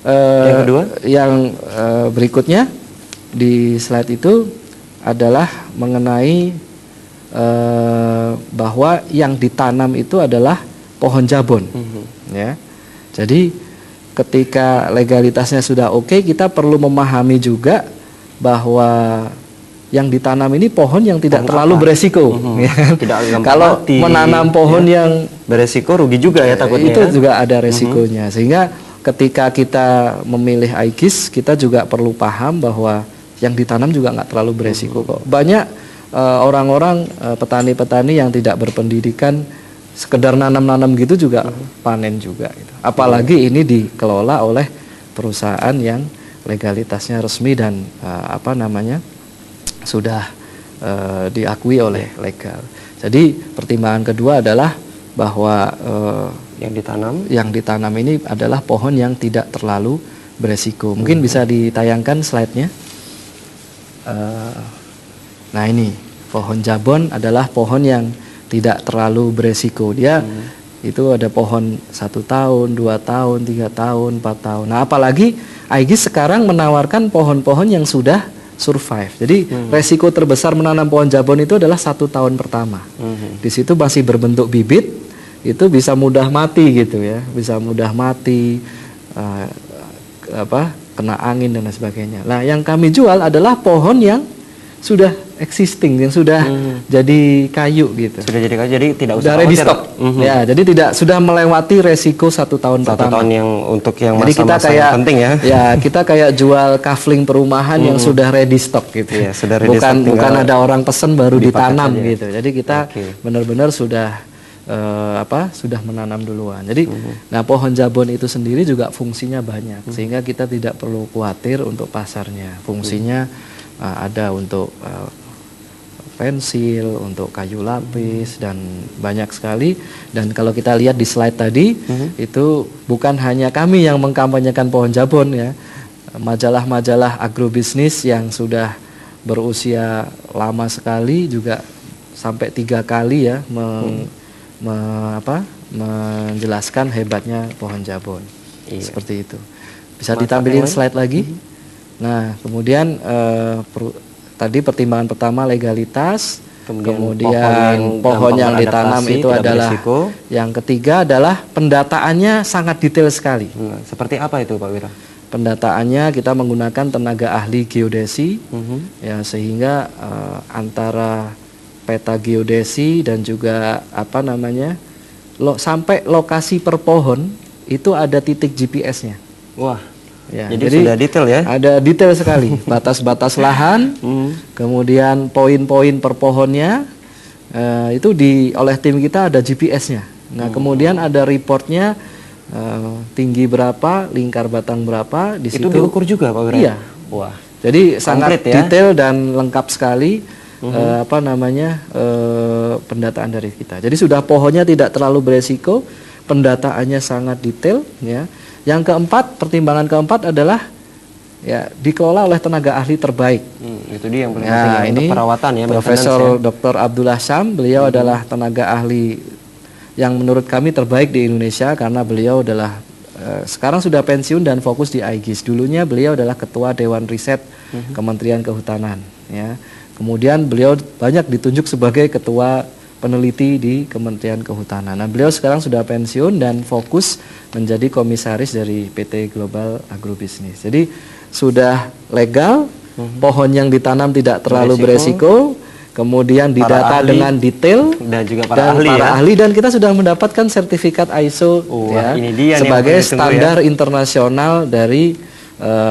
Yang kedua, berikutnya di slide itu adalah mengenai bahwa yang ditanam itu adalah pohon jabon. Ya, jadi ketika legalitasnya sudah oke, kita perlu memahami juga bahwa yang ditanam ini pohon yang tidak terlalu beresiko. Tidak kalau mati, menanam pohon yang beresiko rugi juga ya takutnya. Itu juga ada resikonya. Sehingga ketika kita memilih Aegis, kita juga perlu paham bahwa yang ditanam juga nggak terlalu beresiko kok. Banyak orang-orang petani-petani yang tidak berpendidikan, sekedar nanam-nanam gitu juga panen juga. Gitu. Apalagi ini dikelola oleh perusahaan yang legalitasnya resmi dan sudah diakui oleh legal. Jadi pertimbangan kedua adalah bahwa yang ditanam ini adalah pohon yang tidak terlalu beresiko. Mungkin bisa ditayangkan slide-nya. Nah ini pohon jabon adalah pohon yang tidak terlalu beresiko. Dia itu ada pohon 1 tahun, 2 tahun, 3 tahun, 4 tahun. Nah apalagi Aegis sekarang menawarkan pohon-pohon yang sudah survive. Jadi resiko terbesar menanam pohon jabon itu adalah 1 tahun pertama. Di situ masih berbentuk bibit, itu bisa mudah mati gitu ya, bisa mudah mati, kena angin dan lain sebagainya. Nah, yang kami jual adalah pohon yang sudah existing, yang sudah jadi kayu gitu. Sudah jadi kayu, jadi tidak usah ready stock. Ya, jadi sudah melewati resiko 1 tahun pertama. 1 tahun yang untuk yang masa-masa yang penting ya. Ya, kita kayak jual kafling perumahan yang sudah ready stock gitu. Ya, sudah ready stock, bukan ada orang pesen baru ditanam aja gitu. Jadi kita benar-benar sudah sudah menanam duluan. Jadi nah pohon jabon itu sendiri juga fungsinya banyak, sehingga kita tidak perlu khawatir untuk pasarnya. Fungsinya ada untuk pensil, untuk kayu lapis dan banyak sekali. Dan kalau kita lihat di slide tadi itu bukan hanya kami yang mengkampanyekan pohon jabon ya. Majalah-majalah agrobisnis yang sudah berusia lama sekali juga sampai 3 kali ya menjelaskan hebatnya pohon jabon. Seperti itu. Bisa ditampilkan slide lagi. Nah, kemudian tadi pertimbangan pertama legalitas, kemudian pohon yang ditanam itu adalah berisiko. Yang ketiga adalah pendataannya sangat detail sekali. Seperti apa itu Pak Wira? Pendataannya kita menggunakan tenaga ahli geodesi, ya sehingga antara peta geodesi dan juga sampai lokasi per pohon itu ada titik GPS-nya. Wah. Ya, jadi sudah detail ya? Ada detail sekali, batas-batas lahan, kemudian poin-poin per pohonnya, itu oleh tim kita ada GPS-nya. Nah kemudian ada reportnya, tinggi berapa, lingkar batang berapa, di situ. Itu diukur juga Pak Wira? Iya. Wah. Jadi sangat detail dan lengkap sekali pendataan dari kita. Jadi sudah pohonnya tidak terlalu beresiko, pendataannya sangat detail ya. Yang keempat, pertimbangan keempat adalah ya dikelola oleh tenaga ahli terbaik. Itu dia yang paling penting untuk perawatan ya. Profesor Dr. Abdullah Syam, beliau adalah tenaga ahli yang menurut kami terbaik di Indonesia karena beliau adalah sekarang sudah pensiun dan fokus di Aegis. Dulunya beliau adalah ketua Dewan Riset Kementerian Kehutanan ya. Kemudian beliau banyak ditunjuk sebagai ketua peneliti di Kementerian Kehutanan. Nah, beliau sekarang sudah pensiun dan fokus menjadi komisaris dari PT Global Agrobisnis. Jadi sudah legal, pohon yang ditanam tidak terlalu beresiko, kemudian didata dengan detail dan juga para ahli dan kita sudah mendapatkan sertifikat ISO sebagai standar internasional dari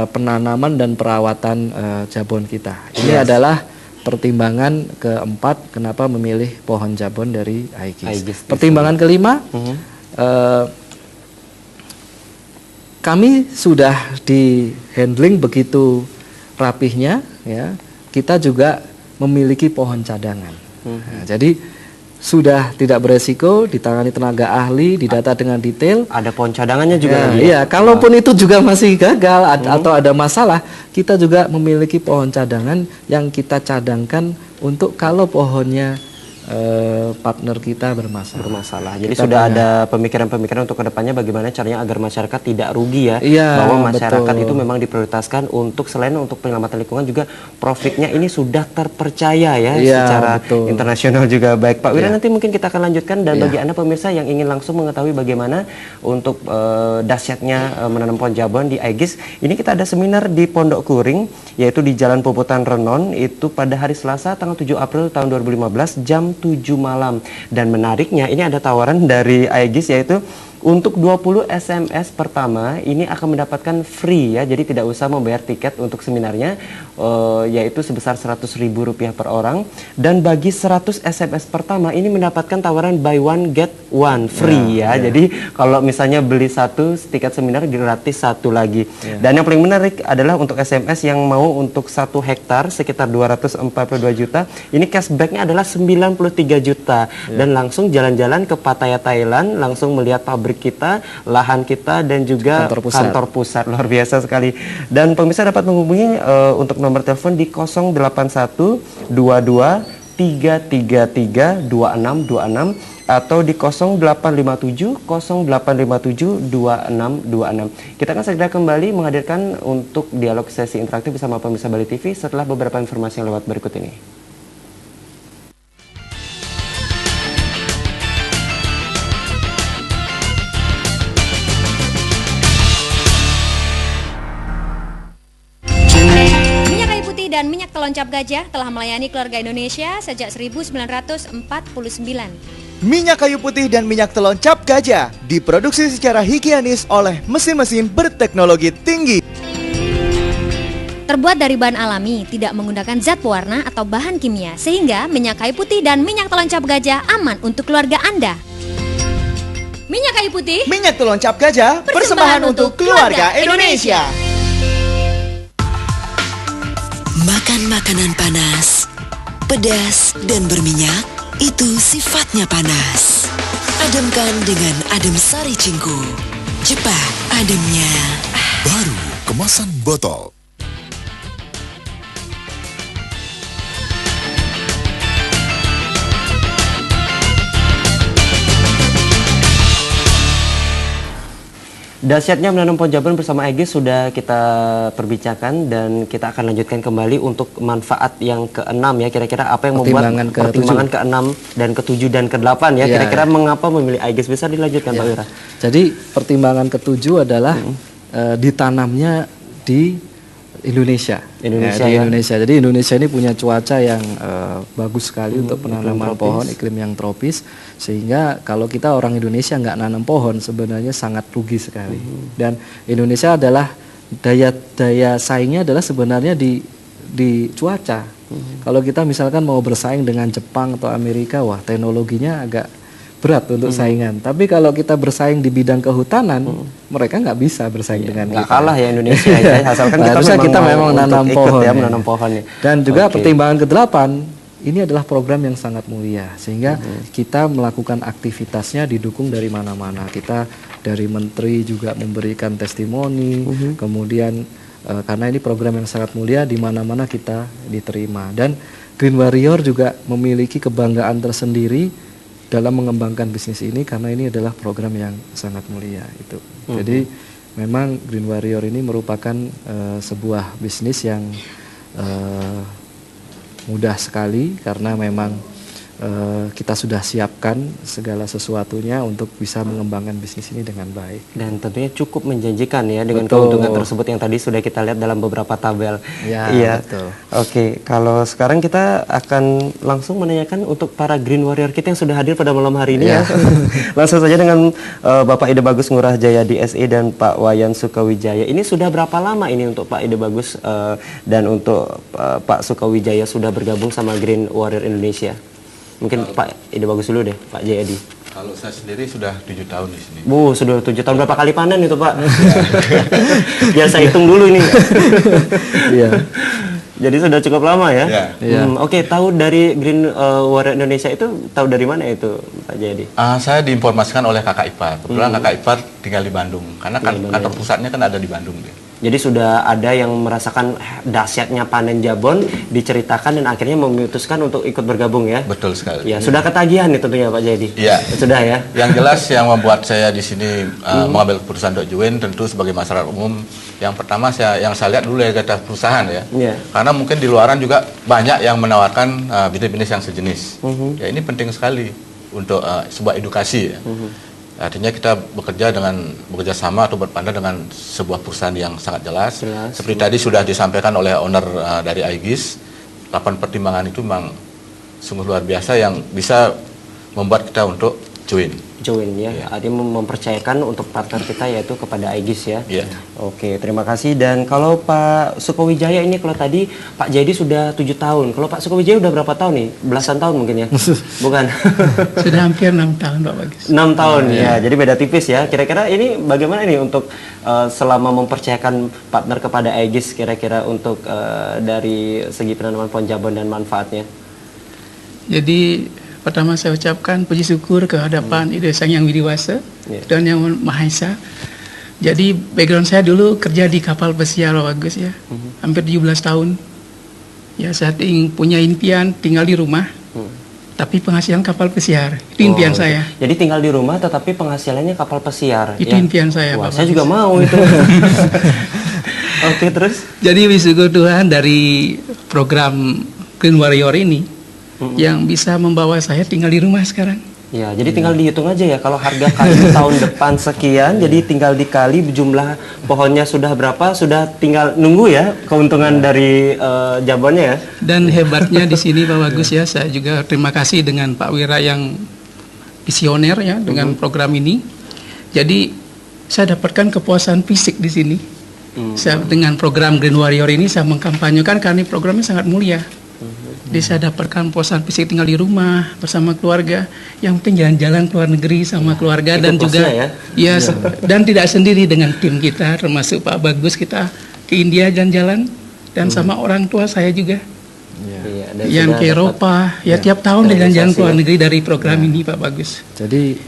penanaman dan perawatan jabon kita. Ini adalah pertimbangan keempat kenapa memilih pohon jabon dari Aegis. Pertimbangan kelima, kami sudah di handling begitu rapihnya, ya. Kita juga memiliki pohon cadangan. Nah, jadi sudah tidak beresiko, ditangani tenaga ahli, didata dengan detail. Ada pohon cadangannya juga. Iya, kalaupun itu juga masih gagal atau ada masalah, kita juga memiliki pohon cadangan yang kita cadangkan untuk kalau pohonnya partner kita bermasalah. Jadi kita sudah ada pemikiran-pemikiran untuk kedepannya bagaimana caranya agar masyarakat tidak rugi ya. Iya, bahwa masyarakat betul. itu memang diprioritaskan untuk selain untuk penyelamatan lingkungan juga profitnya ini sudah terpercaya ya, iya, secara betul. internasional juga. Baik Pak Wira, Iya. nanti mungkin kita akan lanjutkan, dan Iya. bagi Anda pemirsa yang ingin langsung mengetahui bagaimana untuk dahsyatnya menanam pohon jabon di Aegis, ini kita ada seminar di Pondok Kuring, yaitu di Jalan Puputan Renon, itu pada hari Selasa tanggal 7 April tahun 2015 jam 7 malam. Dan menariknya ini ada tawaran dari Aegis, yaitu untuk 20 SMS pertama ini akan mendapatkan free ya, jadi tidak usah membayar tiket untuk seminarnya, yaitu sebesar Rp100.000 per orang. Dan bagi 100 SMS pertama ini mendapatkan tawaran buy one get one free ya. Jadi kalau misalnya beli satu tiket seminar gratis satu lagi. Dan yang paling menarik adalah untuk SMS yang mau untuk 1 hektar sekitar 242 juta, ini cashbacknya adalah 93 juta. Dan langsung jalan-jalan ke Pattaya Thailand, langsung melihat pabrik kita, lahan kita, dan juga kantor pusat. Luar biasa sekali. Dan pemirsa dapat menghubungi untuk nomor telepon di 081 22 333 2626 atau di 0857 0857 2626. Kita akan segera kembali menghadirkan untuk dialog sesi interaktif bersama pemirsa Bali TV setelah beberapa informasi yang lewat berikut ini. Dan minyak telon cap gajah telah melayani keluarga Indonesia sejak 1949. Minyak kayu putih dan minyak telon cap gajah diproduksi secara higienis oleh mesin-mesin berteknologi tinggi. Terbuat dari bahan alami, tidak menggunakan zat pewarna atau bahan kimia, sehingga minyak kayu putih dan minyak telon cap gajah aman untuk keluarga Anda. Minyak kayu putih, minyak telon cap gajah, persembahan untuk keluarga Indonesia. Makan makanan panas, pedas, dan berminyak, itu sifatnya panas. Ademkan dengan adem sari cingku. Cepat ademnya. Baru kemasan botol. Dahsyatnya menanam pohon jabon bersama Aegis sudah kita perbincangkan, dan kita akan lanjutkan kembali untuk manfaat yang ke-6 ya. Kira-kira apa yang membuat pertimbangan ke-6 dan ke-7 dan ke-8 ya. Kira-kira mengapa memilih Aegis? Bisa dilanjutkan Pak Wira. Jadi pertimbangan ke-7 adalah ditanamnya di Indonesia. Indonesia. Jadi Indonesia ini punya cuaca yang bagus sekali untuk penanaman pohon, iklim yang tropis, sehingga kalau kita orang Indonesia nggak nanam pohon sebenarnya sangat rugi sekali. Dan Indonesia adalah daya saingnya adalah sebenarnya di cuaca. Kalau kita misalkan mau bersaing dengan Jepang atau Amerika, wah teknologinya agak berat untuk saingan. Tapi kalau kita bersaing di bidang kehutanan, mereka nggak bisa bersaing dengan kita. Nggak kalah ya Indonesia ya, asalkan kita memang nanam pohon. Menanam pohon ya. Dan juga pertimbangan ke-8, ini adalah program yang sangat mulia, sehingga kita melakukan aktivitasnya didukung dari mana-mana. Kita dari menteri juga memberikan testimoni, kemudian karena ini program yang sangat mulia, di mana-mana kita diterima. Dan Green Warrior juga memiliki kebanggaan tersendiri dalam mengembangkan bisnis ini, karena ini adalah program yang sangat mulia itu. Jadi memang Green Warrior ini merupakan sebuah bisnis yang mudah sekali, karena memang kita sudah siapkan segala sesuatunya untuk bisa mengembangkan bisnis ini dengan baik. Dan tentunya cukup menjanjikan ya dengan keuntungan tersebut yang tadi sudah kita lihat dalam beberapa tabel. Iya. Betul. Oke, kalau sekarang kita akan langsung menanyakan untuk para Green Warrior kita yang sudah hadir pada malam hari ini ya. Langsung saja dengan Bapak Ide Bagus Ngurah Jaya DSE dan Pak Wayan Sukawijaya. Ini sudah berapa lama ini untuk Pak Ide Bagus dan untuk Pak Sukawijaya sudah bergabung sama Green Warrior Indonesia? Mungkin Pak Ide Bagus dulu deh, Pak Jayadi. Kalau saya sendiri sudah 7 tahun di sini. Sudah 7 tahun. Berapa kali panen itu Pak? Biar saya hitung dulu ini. Iya. Jadi sudah cukup lama ya? Oke, tahu dari Green Warrior Indonesia itu, tahu dari mana itu Pak Jayadi? Saya diinformasikan oleh kakak ipar. Kebetulan kakak ipar tinggal di Bandung. Karena kantor pusatnya kan ada di Bandung deh. Jadi sudah ada yang merasakan dahsyatnya panen jabon, diceritakan dan akhirnya memutuskan untuk ikut bergabung ya. Betul sekali. Ya, sudah ketagihan nih tentunya Pak Jayadi. Iya. Sudah ya. Yang jelas yang membuat saya di sini mengambil keputusan untuk join tentu sebagai masyarakat umum. Yang pertama yang saya lihat dulu ya kata perusahaan ya. Iya. Karena mungkin di luaran juga banyak yang menawarkan bisnis-bisnis yang sejenis. Ya ini penting sekali untuk sebuah edukasi ya. Artinya kita bekerja sama atau berpandang dengan sebuah perusahaan yang sangat jelas. Seperti tadi sudah disampaikan oleh owner dari Aegis, 8 pertimbangan itu memang sungguh luar biasa yang bisa membuat kita untuk join ya. Artinya mempercayakan untuk partner kita yaitu kepada Aegis ya. Iya. Oke, terima kasih. Dan kalau Pak Sukowijaya ini, kalau tadi Pak Jayadi sudah 7 tahun. Kalau Pak Sukowijaya udah berapa tahun nih? Belasan tahun mungkin ya? Bukan. Sudah hampir 6 tahun Pak Bagus. 6 tahun ya. Jadi beda tipis ya. Kira-kira ini bagaimana nih untuk selama mempercayakan partner kepada Aegis, kira-kira untuk dari segi penanaman pohon jabon dan manfaatnya? Jadi pertama saya ucapkan puji syukur kehadapan Ide Sang Yang Widiwasa dan Yang Maha Esa. Jadi background saya dulu kerja di kapal pesiar Pak Bagus ya. Hampir 17 tahun. Ya, saya punya impian tinggal di rumah. Tapi penghasilan kapal pesiar. Itu impian saya. Jadi tinggal di rumah tetapi penghasilannya kapal pesiar. Itu impian saya. Wah, Pak saya Bagus juga mau itu. Oke, terus? Jadi syukur Tuhan dari program Green Warrior ini yang bisa membawa saya tinggal di rumah sekarang. Ya, jadi tinggal dihitung aja ya, kalau harga kayu tahun depan sekian, jadi tinggal dikali jumlah pohonnya sudah berapa, sudah tinggal nunggu ya keuntungan dari jabonnya ya. Dan hebatnya di sini Pak Bagus ya, saya juga terima kasih dengan Pak Wira yang visioner ya dengan program ini. Jadi saya dapatkan kepuasan fisik di sini. Saya dengan program Green Warrior ini saya mengkampanyekan karena programnya sangat mulia. Jadi saya dapatkan puasan fisik tinggal di rumah bersama keluarga. Yang penting jalan-jalan ke luar negeri sama keluarga dan juga dan tidak sendiri dengan tim kita termasuk Pak Bagus, kita ke India jalan-jalan dan sama orang tua saya juga. Yang ke Eropa tiap tahun jalan-jalan ke luar negeri dari program ini Pak Bagus. Jadi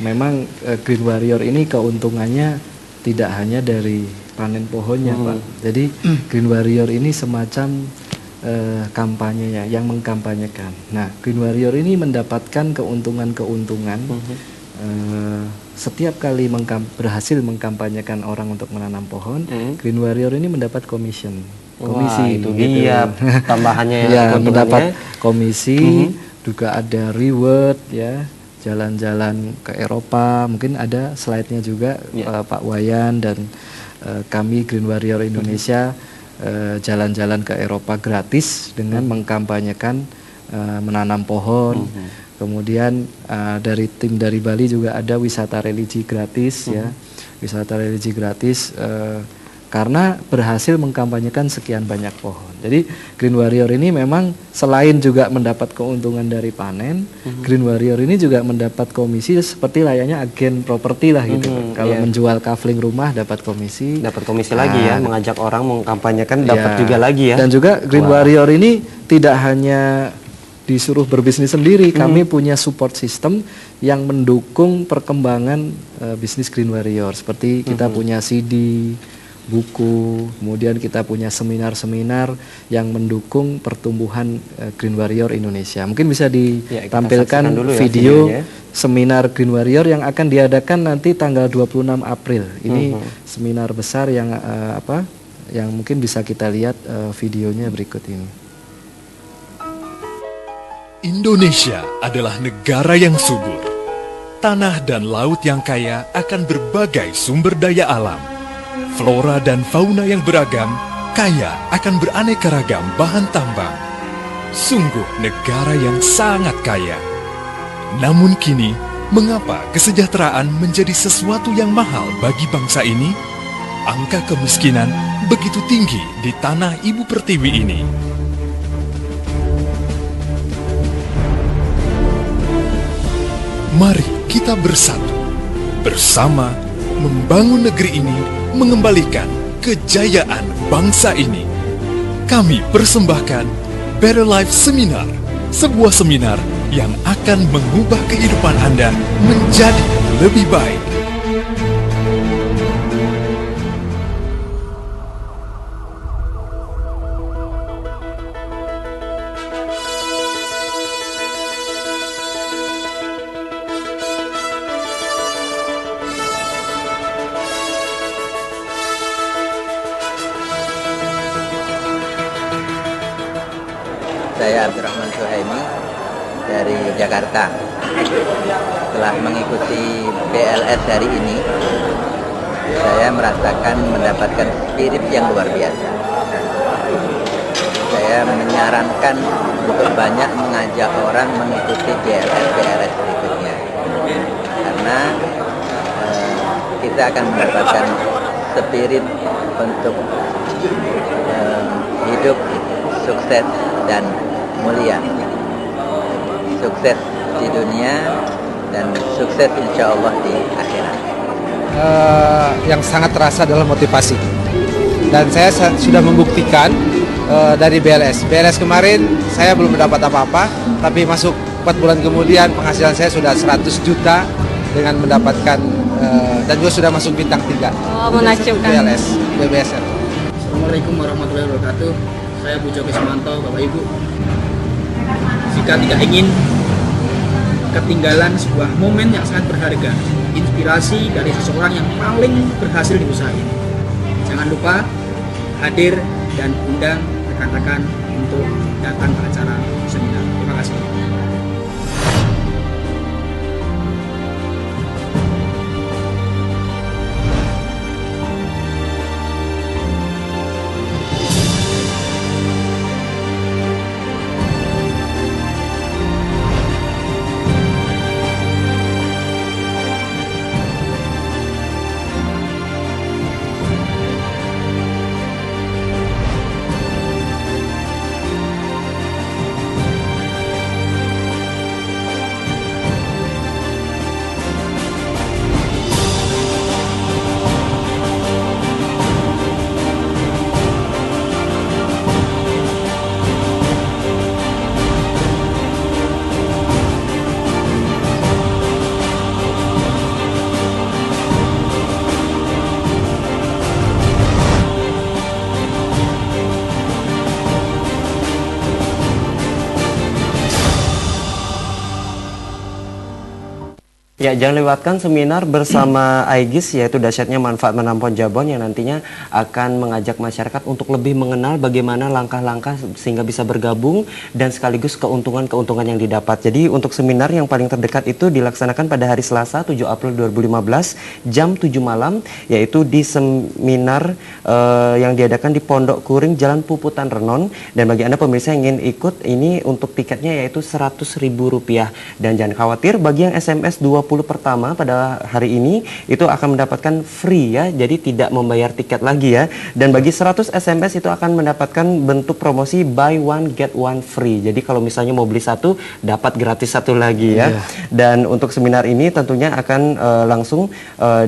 memang Green Warrior ini keuntungannya tidak hanya dari panen pohonnya Pak. Jadi Green Warrior ini semacam kampanyenya yang mengkampanyekan. Nah, Green Warrior ini mendapatkan keuntungan-keuntungan setiap kali berhasil mengkampanyekan orang untuk menanam pohon. Green Warrior ini mendapat komisi. Wah, itu dia tambahannya ya, mendapat komisi, juga ada reward ya, jalan-jalan ke Eropa. Mungkin ada slide-nya juga Pak Wayan dan kami Green Warrior Indonesia jalan-jalan ke Eropa gratis dengan mengkampanyekan menanam pohon. Kemudian dari tim dari Bali juga ada wisata religi gratis ya, wisata religi gratis karena berhasil mengkampanyekan sekian banyak pohon. Jadi Green Warrior ini memang selain juga mendapat keuntungan dari panen, Green Warrior ini juga mendapat komisi seperti layaknya agen properti lah gitu. Kalau menjual kafling rumah dapat komisi. Dapat komisi lagi ya, mengajak orang mengkampanyekan dapat juga lagi ya. Dan juga Green Warrior ini tidak hanya disuruh berbisnis sendiri, kami punya support system yang mendukung perkembangan bisnis Green Warrior. Seperti kita punya CD, buku, kemudian kita punya seminar-seminar yang mendukung pertumbuhan Green Warrior Indonesia. Mungkin bisa ditampilkan video seminar Green Warrior yang akan diadakan nanti tanggal 26 April. Ini seminar besar yang yang mungkin bisa kita lihat videonya berikut ini. Indonesia adalah negara yang subur. Tanah dan laut yang kaya akan berbagai sumber daya alam. Flora dan fauna yang beragam, kaya akan beraneka ragam bahan tambang. Sungguh negara yang sangat kaya. Namun kini, mengapa kesejahteraan menjadi sesuatu yang mahal bagi bangsa ini? Angka kemiskinan begitu tinggi di tanah Ibu Pertiwi ini. Mari kita bersatu, bersama membangun negeri ini, mengembalikan kejayaan bangsa ini. Kami persembahkan Better Life Seminar, sebuah seminar yang akan mengubah kehidupan Anda menjadi lebih baik. Saya Abdurrahman Suhaimi dari Jakarta. Setelah mengikuti BLS hari ini, saya merasakan mendapatkan spirit yang luar biasa. Saya menyarankan untuk banyak mengajak orang mengikuti BLS berikutnya. Karena kita akan mendapatkan spirit untuk hidup sukses dan mulia. Sukses di dunia dan sukses insya Allah di akhirat. Yang sangat terasa adalah motivasi. Dan saya sudah membuktikan dari BLS. BLS kemarin saya belum mendapat apa-apa, tapi masuk 4 bulan kemudian penghasilan saya sudah 100 juta dengan mendapatkan dan juga sudah masuk bintang 3. Oh, mengacukan. BLS, BBSR. Assalamualaikum warahmatullahi wabarakatuh. Saya Bujo Kismanto, Bapak Ibu. Jika tidak ingin ketinggalan sebuah momen yang sangat berharga, inspirasi dari seseorang yang paling berhasil di usaha ini, jangan lupa hadir dan undang rekan-rekan untuk datang ke acara seminar. Terima kasih. Ya, jangan lewatkan seminar bersama Aegis, yaitu dahsyatnya manfaat menanam pohon jabon, yang nantinya akan mengajak masyarakat untuk lebih mengenal bagaimana langkah-langkah sehingga bisa bergabung dan sekaligus keuntungan-keuntungan yang didapat. Jadi untuk seminar yang paling terdekat itu dilaksanakan pada hari Selasa 7 April 2015 jam 7 malam, yaitu di seminar yang diadakan di Pondok Kuring Jalan Puputan Renon. Dan bagi Anda pemirsa yang ingin ikut, ini untuk tiketnya yaitu Rp100.000. Dan jangan khawatir, bagi yang SMS 20 pertama pada hari ini itu akan mendapatkan free ya, jadi tidak membayar tiket lagi ya. Dan bagi 100 SMS itu akan mendapatkan bentuk promosi buy one get one free. Jadi kalau misalnya mau beli satu dapat gratis satu lagi ya. Dan untuk seminar ini tentunya akan langsung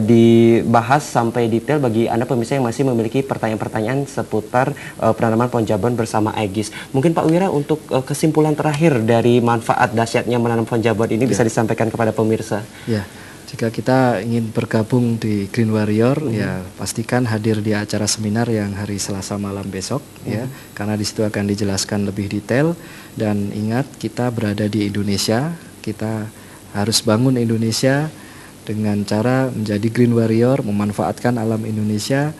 dibahas sampai detail bagi Anda pemirsa yang masih memiliki pertanyaan-pertanyaan seputar penanaman pohon jabon bersama Aegis. Mungkin Pak Wira untuk kesimpulan terakhir dari manfaat dahsyatnya menanam pohon jabon ini bisa disampaikan kepada pemirsa. Ya, jika kita ingin bergabung di Green Warrior, ya pastikan hadir di acara seminar yang hari Selasa malam besok, ya, karena di situ akan dijelaskan lebih detail. Dan ingat, kita berada di Indonesia, kita harus bangun Indonesia dengan cara menjadi Green Warrior, memanfaatkan alam Indonesia,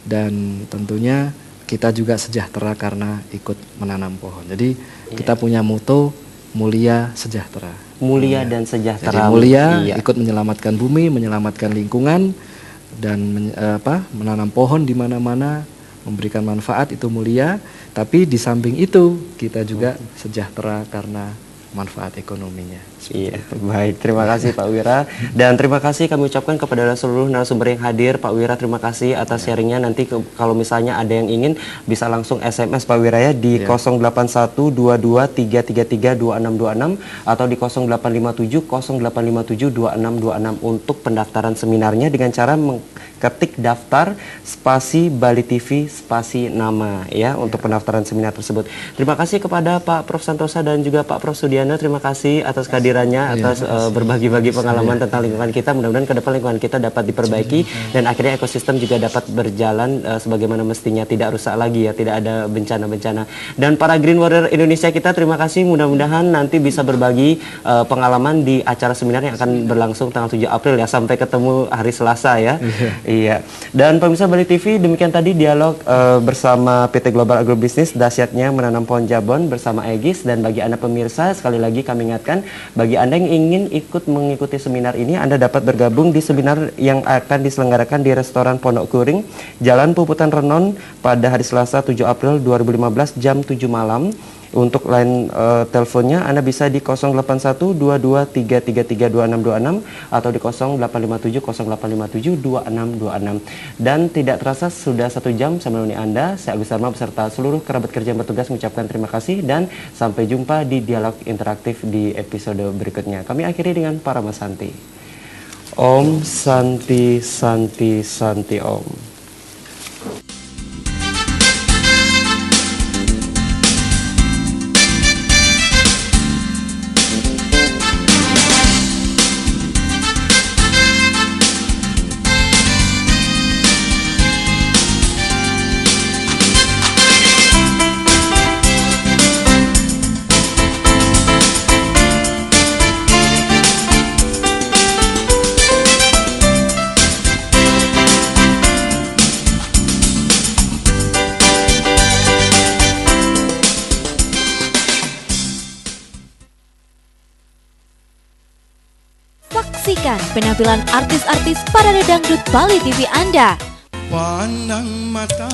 dan tentunya kita juga sejahtera karena ikut menanam pohon. Jadi kita punya moto mulia sejahtera. Mulia dan sejahtera. Jadi mulia, ikut menyelamatkan bumi, menyelamatkan lingkungan, dan menanam pohon di mana-mana, memberikan manfaat, itu mulia. Tapi di samping itu kita juga sejahtera karena manfaat ekonominya. Iya, baik. Terima kasih Pak Wira, dan terima kasih kami ucapkan kepada seluruh narasumber yang hadir. Pak Wira, terima kasih atas sharingnya. Nanti kalau misalnya ada yang ingin bisa langsung SMS Pak Wira ya di 081223332626 atau di 0857 untuk pendaftaran seminarnya dengan cara ketik daftar spasi Bali TV spasi nama ya untuk pendaftaran seminar tersebut. Terima kasih kepada Pak Prof Santosa dan juga Pak Prof Sudiana. Terima kasih atas kehadiran kehadirannya atas berbagi-bagi pengalaman tentang lingkungan kita. Mudah-mudahan ke depan lingkungan kita dapat diperbaiki dan akhirnya ekosistem juga dapat berjalan sebagaimana mestinya, tidak rusak lagi ya, tidak ada bencana-bencana. Dan para Green Warrior Indonesia kita, terima kasih, mudah-mudahan nanti bisa berbagi pengalaman di acara seminar yang akan berlangsung tanggal 7 April ya, sampai ketemu hari Selasa ya. Iya. Dan pemirsa Bali TV, demikian tadi dialog bersama PT Global Agrobisnis, dahsyatnya menanam pohon Jabon bersama Aegis. Dan bagi Anda pemirsa, sekali lagi kami ingatkan, bagi Anda yang ingin ikut mengikuti seminar ini, Anda dapat bergabung di seminar yang akan diselenggarakan di Restoran Pondok Kuring, Jalan Puputan Renon pada hari Selasa 7 April 2015 jam 7 malam. Untuk line teleponnya Anda bisa di 081223332626 atau di 085708572626. Dan tidak terasa sudah 1 jam saya menemani Anda. Saya Agus Dharma beserta seluruh kerabat kerja yang bertugas mengucapkan terima kasih dan sampai jumpa di dialog interaktif di episode berikutnya. Kami akhiri dengan Parama Santi. Om Santi Santi Santi Om. Saksikan penampilan artis-artis Parade Dangdut Bali TV Anda. Pandang mata